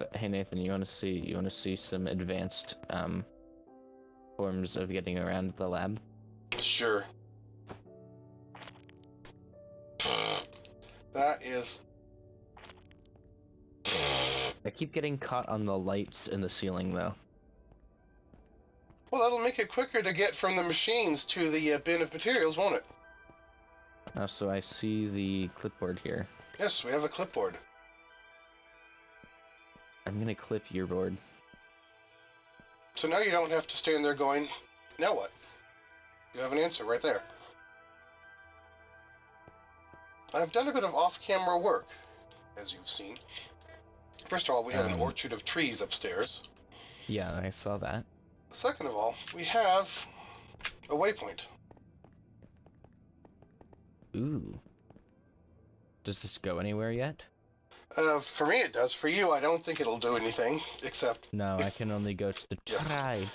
But hey Nathan, you want to see some advanced forms of getting around the lab? Sure. That is... I keep getting caught on the lights in the ceiling though. Well, that'll make it quicker to get from the machines to the bin of materials, won't it? So I see the clipboard here. Yes, we have a clipboard. I'm gonna clip your board. So now you don't have to stand there going, now what? You have an answer right there. I've done a bit of off-camera work, as you've seen. First of all, we have an orchard of trees upstairs. Yeah, I saw that. Second of all, we have a waypoint. Ooh. Does this go anywhere yet? For me it does. For you, I don't think it'll do anything, except... No, I can only go to the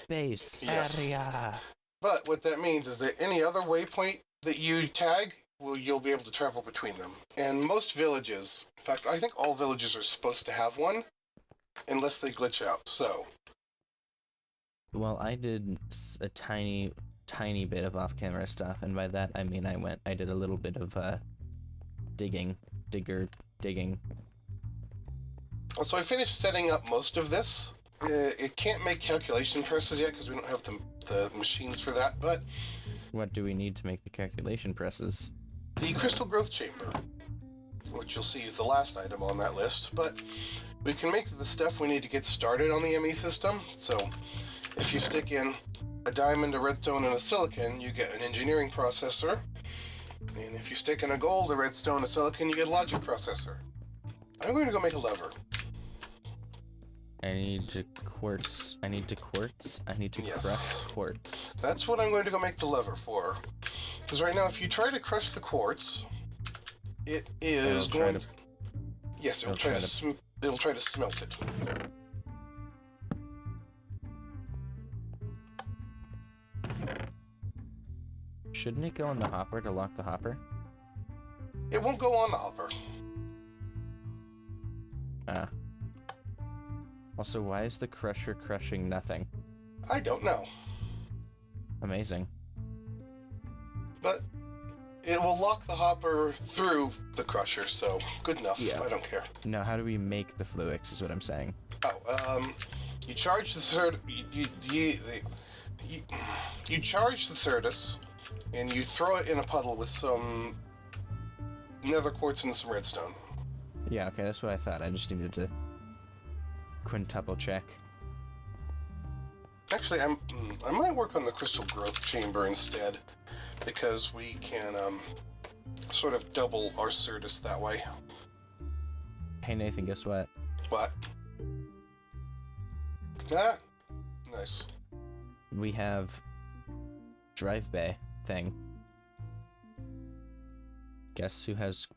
base area. But what that means is that any other waypoint that you tag, you'll be able to travel between them. And most villages, in fact, I think all villages are supposed to have one, unless they glitch out, so... Well, I did a tiny bit of off-camera stuff, and by that I mean I did a little bit of, digging. So I finished setting up most of this. It can't make calculation presses yet, because we don't have the machines for that, but... What do we need to make the calculation presses? The crystal growth chamber, which you'll see is the last item on that list, but we can make the stuff we need to get started on the ME system. So if you stick in a diamond, a redstone, and a silicon, you get an engineering processor. And if you stick in a gold, a redstone, a silicon, you get a logic processor. I'm going to go make a lever. I need to quartz. I need to crush quartz. That's what I'm going to go make the lever for. Because right now, if you try to crush the quartz, it is going to... Yes, it'll try to smelt it. Shouldn't it go in the hopper to lock the hopper? It won't go on the hopper. Ah. Also, why is the crusher crushing nothing? I don't know. Amazing. But it will lock the hopper through the crusher, so good enough. Yeah. I don't care. Now, how do we make the Fluix is what I'm saying. Oh, you charge the you charge the Certus, and you throw it in a puddle with some nether quartz and some redstone. Yeah, okay, that's what I thought. I just needed to quintuple check. Actually, I might work on the crystal growth chamber instead, because we can sort of double our Certus that way. Hey Nathan, guess what? What? Ah, nice. We have drive bay thing. Guess who has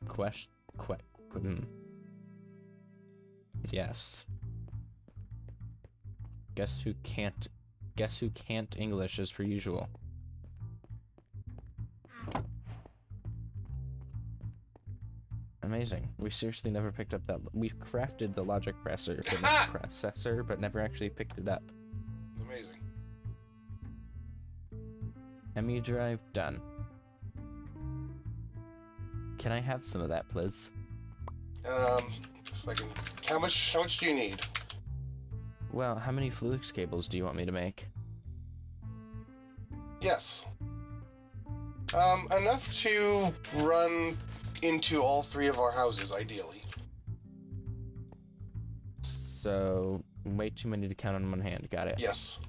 Yes. Guess who can't English as per usual. Amazing. We seriously never picked up that. We crafted the logic processor, but never actually picked it up. Amazing. ME drive done. Can I have some of that, please? If I can. How much do you need? Well, how many Fluix cables do you want me to make? Yes. Enough to run into all three of our houses, ideally. So, way too many to count on one hand. Got it. Yes.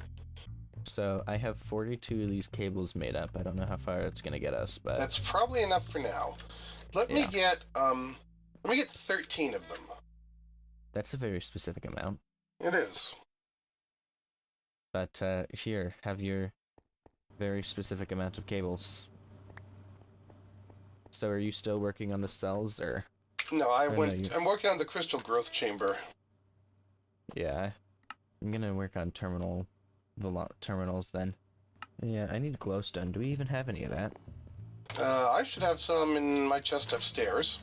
So, I have 42 of these cables made up. I don't know how far it's gonna get us, but... That's probably enough for now. Let me get 13 of them. That's a very specific amount. It is. But, here, have your very specific amount of cables. So are you still working on the cells, or? No, I'm working on the crystal growth chamber. Yeah, I'm gonna work on terminals then. Yeah, I need glowstone. Do we even have any of that? I should have some in my chest upstairs.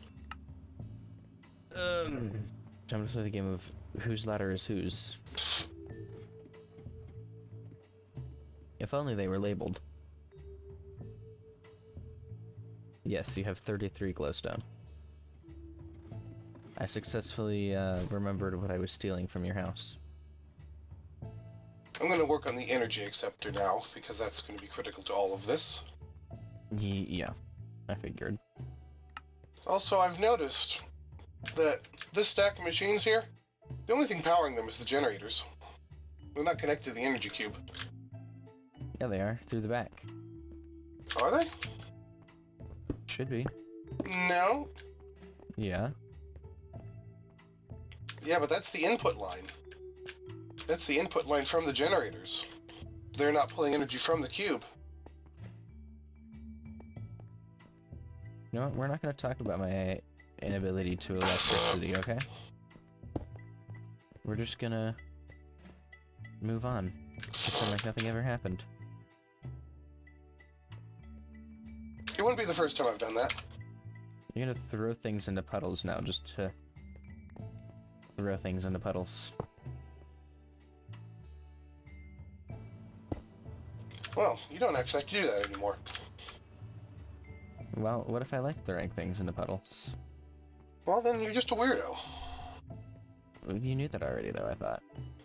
Time to play the game of whose ladder is whose. If only they were labeled. Yes, you have 33 glowstone. I successfully remembered what I was stealing from your house. I'm going to work on the energy acceptor now, because that's going to be critical to all of this. Yeah, I figured. Also, I've noticed that this stack of machines here, the only thing powering them is the generators. They're not connected to the energy cube. Yeah, they are, through the back. Are they? Should be. No. Yeah. Yeah, but that's the input line. That's the input line from the generators. They're not pulling energy from the cube. You know what? We're not going to talk about my inability to electricity, okay? We're just gonna move on. Pretend like nothing ever happened. It wouldn't be the first time I've done that. You're gonna throw things into puddles now, just to throw things into puddles. Well, you don't actually have to do that anymore. Well, what if I like throwing things into puddles? Well, then you're just a weirdo. You knew that already, though, I thought.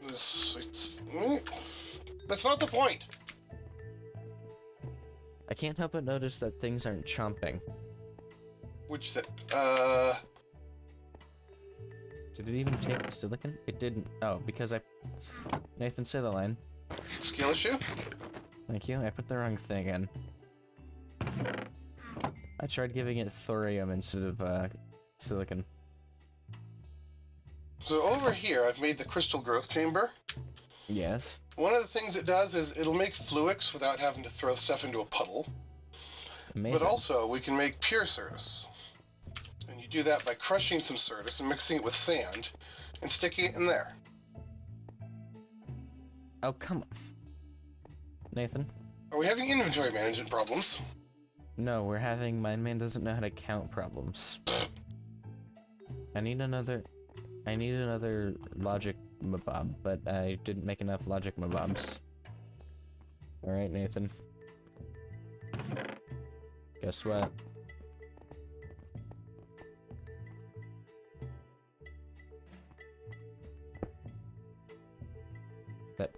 That's not the point. I can't help but notice that things aren't chomping. Which that, Did it even take the silicon? It didn't. Oh, because I... Nathan, say the line. skill issue? Thank you. I put the wrong thing in. I tried giving it thorium instead of, silicon. So over here, I've made the crystal growth chamber. Yes. One of the things it does is it'll make fluix without having to throw stuff into a puddle. Amazing. But also, we can make pure Certus. And you do that by crushing some Certus and mixing it with sand and sticking it in there. Oh, come on. Nathan? Are we having inventory management problems? No, we're having Mineman doesn't know how to count problems. I need another logic mabob, but I didn't make enough logic mabobs. Alright, Nathan. Guess what? That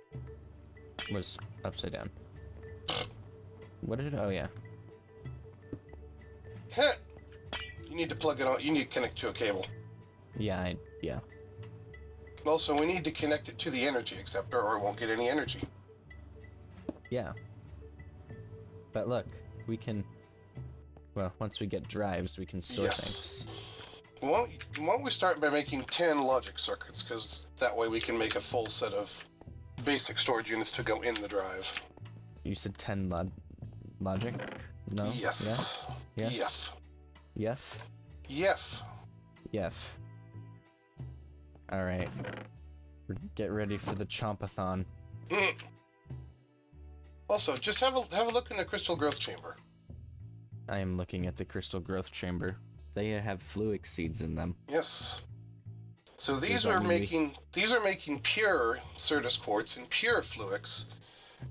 was upside down. What did it? Oh, yeah. Heh! You need to plug it on. You need to connect to a cable. Yeah, yeah. Also, we need to connect it to the energy acceptor or it won't get any energy. Yeah. But look, we can... Well, once we get drives, we can store things. Why don't we start by making 10 logic circuits, because that way we can make a full set of basic storage units to go in the drive. You said 10 logic? No? Yes. Yes? Yes? Yef. Yef. Alright. Get ready for the chompathon. Also, just have a look in the crystal growth chamber. I am looking at the crystal growth chamber. They have fluix seeds in them. Yes. So these are making pure Certus quartz and pure fluix,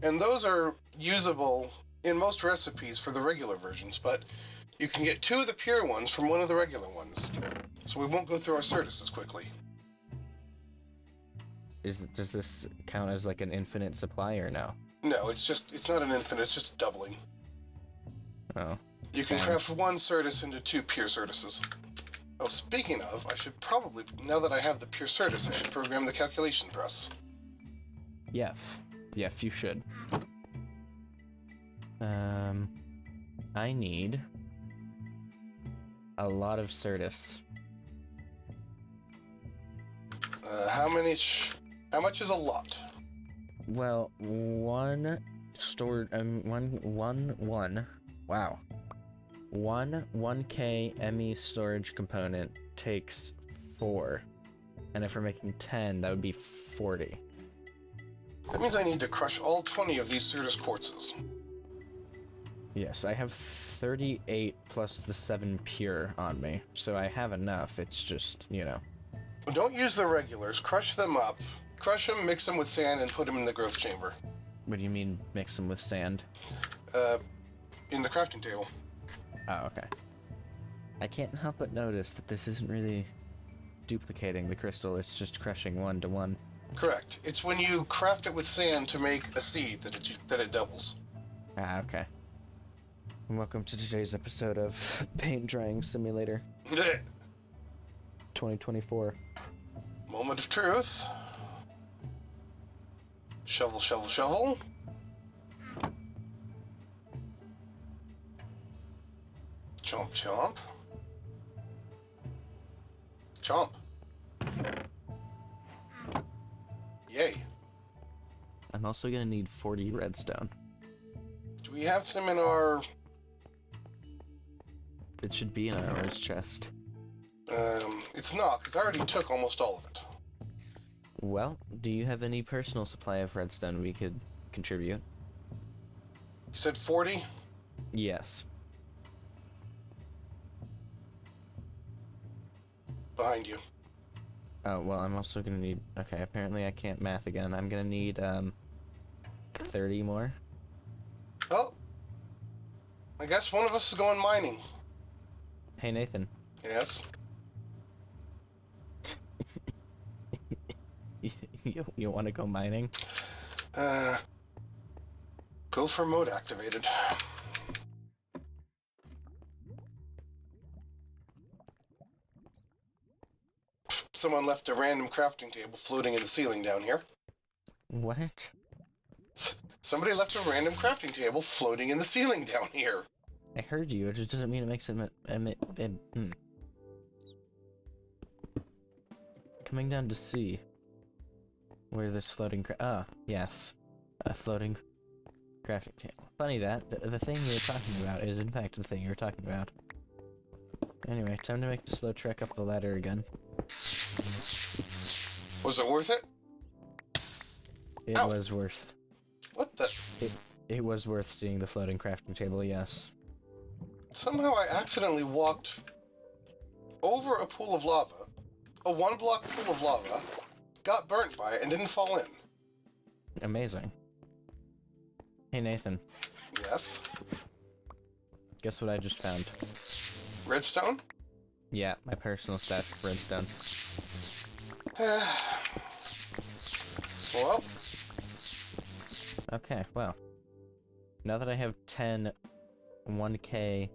and those are usable in most recipes for the regular versions, but you can get 2 of the pure ones from one of the regular ones. So we won't go through our Certus as quickly. Does this count as like an infinite supply or no? No, it's not an infinite, it's just doubling. Oh. You can craft 1 Certus into 2 pure Certuses. Oh, speaking of, I should probably, now that I have the pure Certus, I should program the calculation press. Yef. Yef, you should. I need a lot of Certus. How much is a lot? Well, one 1K ME storage component takes 4. And if we're making 10, that would be 40. That means I need to crush all 20 of these Certus quartzes. Yes, I have 38 plus the 7 pure on me, so I have enough, it's just, you know. Don't use the regulars. Crush them up. Crush them, mix them with sand, and put them in the growth chamber. What do you mean mix them with sand? In the crafting table. Oh, okay. I can't help but notice that this isn't really duplicating the crystal, it's just crushing 1 to 1. Correct. It's when you craft it with sand to make a seed that it doubles. Ah, okay. Welcome to today's episode of Paint Drying Simulator 2024. Moment of truth. Shovel, shovel, shovel. Chomp, chomp. Chomp. Yay. I'm also gonna need 40 redstone. Do we have some in our... It should be in our ores chest. It's not, because I already took almost all of it. Well, do you have any personal supply of redstone we could contribute? You said 40? Yes. Behind you. Oh, well, I'm also gonna need... Okay, apparently I can't math again. I'm gonna need, 30 more. Well, I guess one of us is going mining. Hey, Nathan. Yes? You want to go mining? Go for mode activated. Someone left a random crafting table floating in the ceiling down here. What? Somebody left a random crafting table floating in the ceiling down here. I heard you, it just doesn't mean it makes it Coming down to see where this floating yes. A floating crafting table. Funny that, the thing you were talking about is in fact the thing you were talking about. Anyway, time to make the slow trek up the ladder again. Was it worth it? It Ow. was worth... What the? It was worth seeing the floating crafting table, yes. Somehow I accidentally walked over a pool of lava, a one-block pool of lava, got burnt by it, and didn't fall in. Amazing. Hey, Nathan. Yes? Guess what I just found? Redstone? Yeah, my personal stash of redstone. Well, Okay, well. Now that I have 10 1K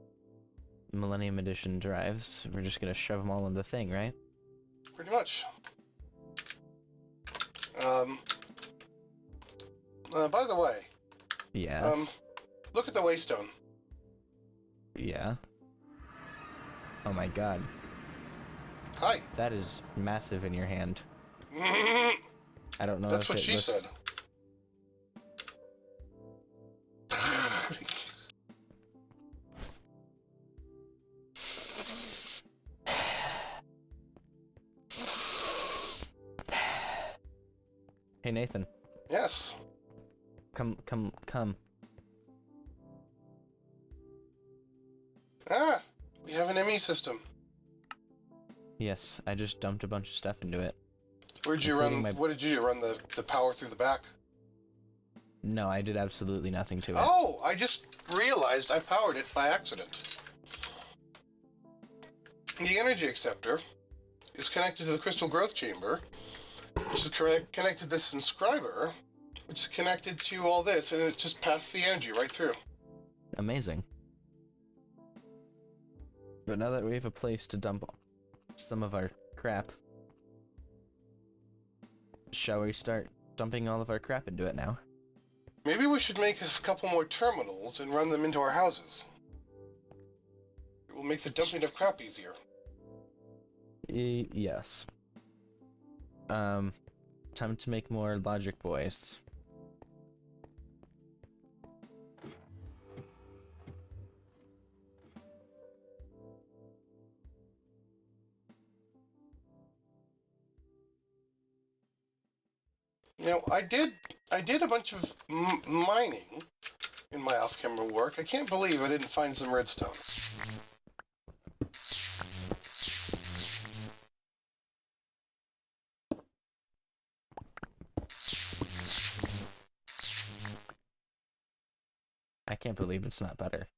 Millennium Edition drives, we're just gonna shove them all in the thing, right? pretty much. By the way, Yes. look at the waystone. Yeah. Oh my god. Hi. That is massive in your hand. I don't know That's if what it she looks... said. Hey, Nathan. Yes. Come. Ah, we have an ME system. Yes, I just dumped a bunch of stuff into it. Where'd you Including run? my- What did you do? Run the power through the back? No, I did absolutely nothing to it. Oh, I just realized I powered it by accident. The energy acceptor is connected to the crystal growth chamber, which is connected to this inscriber, which is connected to all this, and it just passed the energy right through. Amazing. But now that we have a place to dump some of our crap, shall we start dumping all of our crap into it now? Maybe we should make a couple more terminals and run them into our houses. It will make the dumping of crap easier. Yes. Time to make more logic boys. Now, I did a bunch of mining in my off-camera work. I can't believe I didn't find some redstone. I can't believe it's not better.